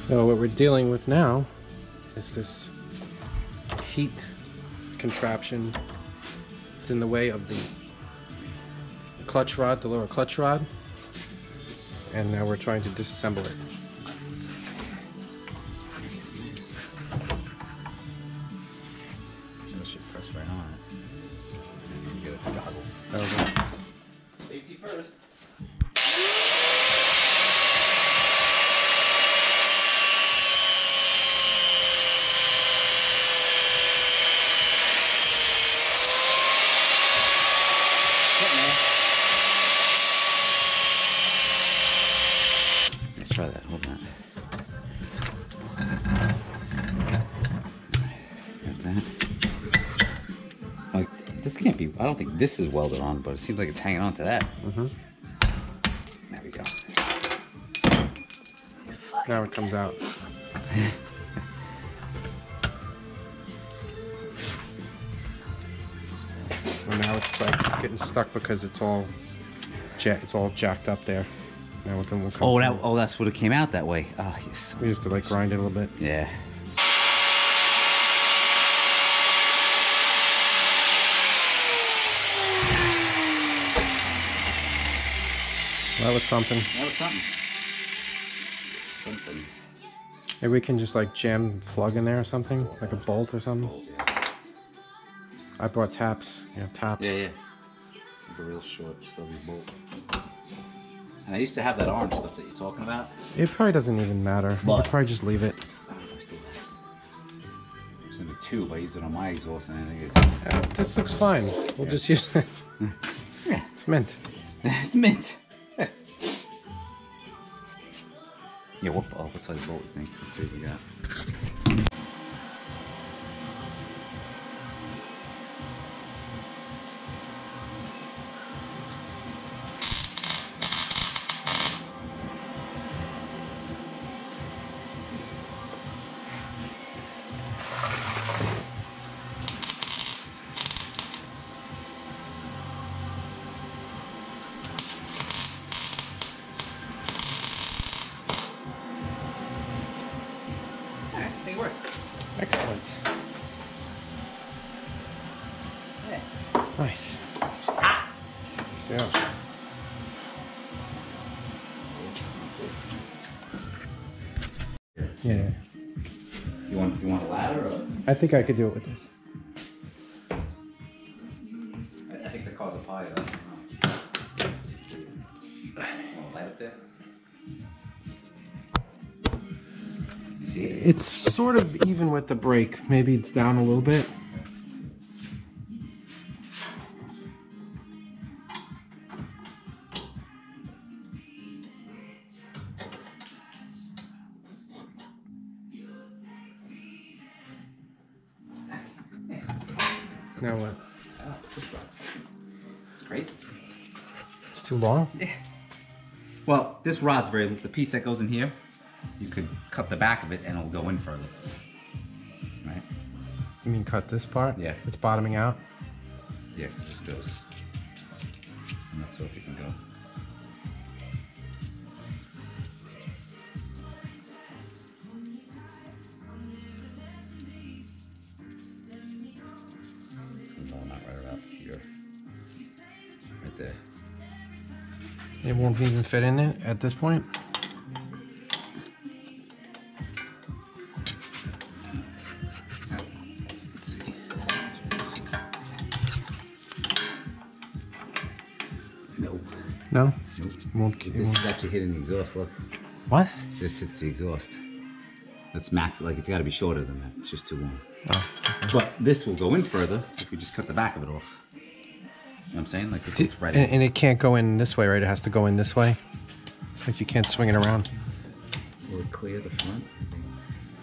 So what we're dealing with now is this heat contraption. It's in the way of the clutch rod, the lower clutch rod, and now we're trying to disassemble it. That should press right on it. You get the goggles. Okay. Safety first. Let's try that. Hold on. Got that. Like, this can't be. I don't think this is welded on, but it seems like it's hanging on to that. Mm-hmm. There we go. Now it comes out. And now it's like getting stuck because it's all jacked up there. Now it will come. Oh, that's what it came out that way. Oh, yes. We have to like grind it a little bit. Yeah. That was something. That was something. Something. Maybe we can just like jam the plug in there or something, like a bolt or something. I brought taps. You have taps. Yeah, yeah. Like a real short, stubby bolt. And I used to have that orange stuff that you're talking about. It probably doesn't even matter. You could probably just leave it. It's in the tube. I used it on my exhaust and I think it... This looks fine. We'll just use this. Yeah. It's mint. It's mint. Yeah, what size bolt do you think? Let's see what we got. It worked. Excellent. Yeah. Nice. It's hot. Yeah. Yeah. You want a ladder or? I think I could do it with this. I think the car's up higher. Want to light up there? You see it? It's sort of even with the brake. Maybe it's down a little bit. Now what? Oh, this rod's it's crazy. It's too long? Yeah. Well, this rod's the piece that goes in here, you could cut the back of it and it'll go in further. Right? You mean cut this part? Yeah. It's bottoming out? Yeah, because this goes. I'm not sure if you can go. It's going out right about here. Right there. It won't even fit in it at this point? No. No? Nope. Won't, This is actually hitting the exhaust, look. What? This hits the exhaust. That's max, like it's got to be shorter than that. It's just too long. Oh, okay. But this will go in further if we just cut the back of it off. You know what I'm saying? Like this looks right And it can't go in this way, right? It has to go in this way? Like you can't swing it around? Will it clear the front?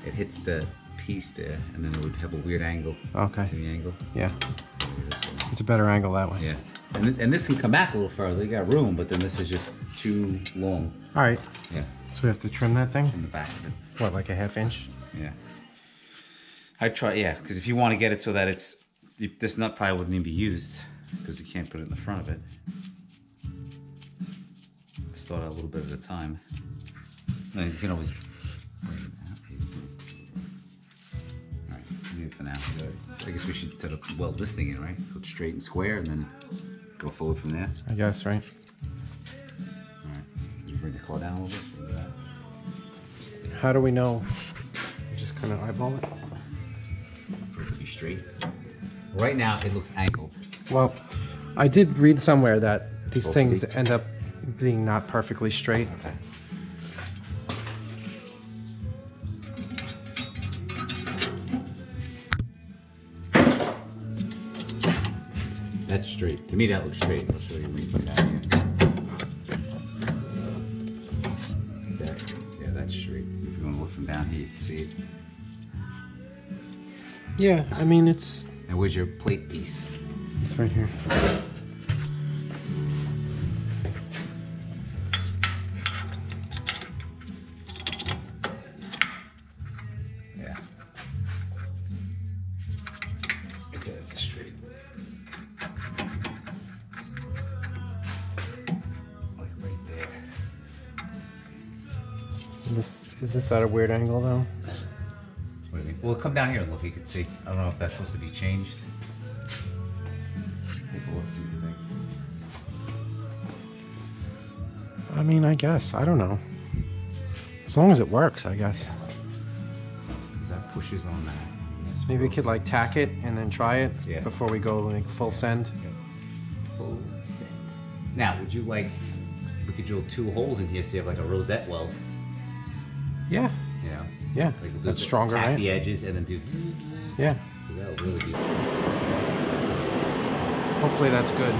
It hits the piece there, and then it would have a weird angle. Okay. See the angle? Yeah. It's a better angle that way. Yeah. And this can come back a little further. You got room, but then this is just too long. All right. Yeah. So we have to trim that thing? In the back of it. What, like a half inch? Yeah. I'd try, yeah, because if you want to get it so that it's, this nut probably wouldn't even be used because you can't put it in the front of it. Start out a little bit at a time. And you can always straight for now. I guess we should set up this thing in, right? Put straight and square and then go forward from there. I guess, right? Alright. You bring the car down a little bit? How do we know? Just kind of eyeball it? For it to be straight. Right now it looks angled. Well, I did read somewhere that these things end up being not perfectly straight. Okay. That's straight. To me, that looks straight. I'll show you from down here. Yeah, that's straight. If you want to look from down here, you can see it. Yeah, I mean, it's... And where's your plate piece? It's right here. Yeah. Is that straight? Like right there. Is this at a weird angle though? What do you mean? Well, come down here and look. You can see. I don't know if that's supposed to be changed. Take a look, see what you think. I mean, I guess. I don't know. As long as it works, I guess. Because that pushes on that. Maybe we could like tack it and then try it before we go like full send. Full send. Now, would you like, we could drill 2 holes in here so you have like a rosette weld. Yeah. You know? Yeah. Like we'll That's stronger, tack right? the edges and then do. Yeah. So that'll really be. Hopefully that's good.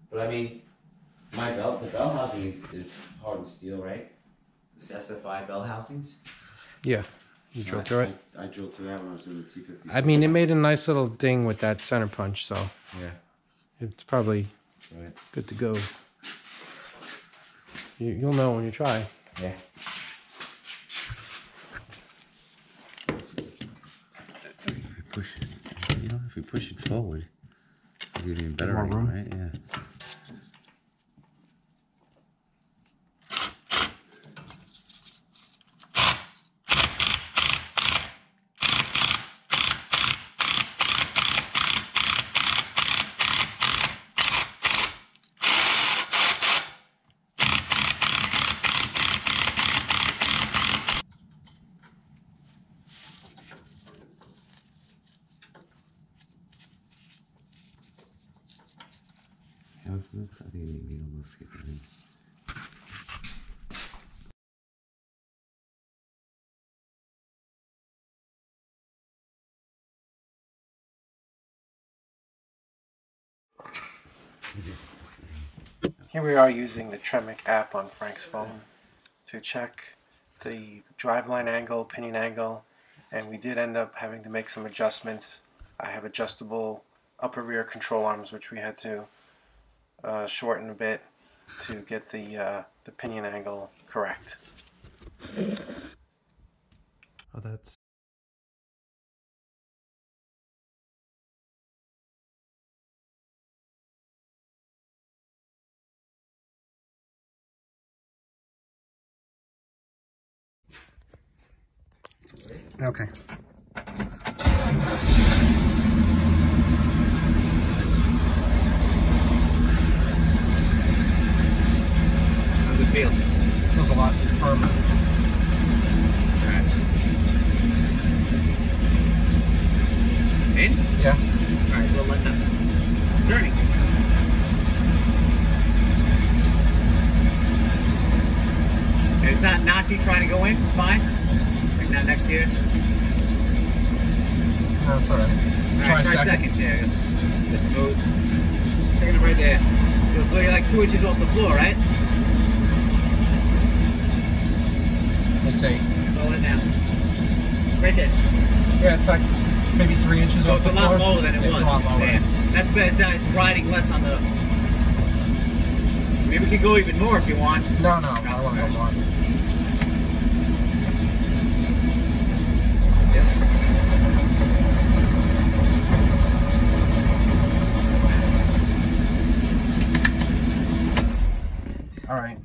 But I mean, the bell housing is hardened steel, right? This SFI bell housings. Yeah. You drilled through it? I drilled through that when I was doing the T50. I mean, it made a nice little ding with that center punch, so Yeah. it's probably Right. good to go. You'll know when you try. Yeah. If we push it forward, it'll be even better, more room. Right? Yeah. I think we almost get that in. Here we are using the Tremic app on Frank's phone to check the driveline angle, pinion angle, and we did end up having to make some adjustments. I have adjustable upper rear control arms, which we had to shorten a bit to get the pinion angle correct. Oh, that's... Okay. feel? Feels a lot firmer. Alright. In? Yeah. Alright, we'll let them journey. And it's not notchy trying to go in, it's fine. Like that next to you. No, it's alright. Alright, try second. Yeah, just smooth. Taking it right there. So you're like 2 inches off the floor, right? Let's see. Roll it down. Right there. Yeah, it's like maybe 3 inches So off it's the a lot floor. lower than it was. It's a lot lower. Yeah. That's better. It's riding less on the... Maybe we could go even more if you want. No, I want to go more. Yep. All right.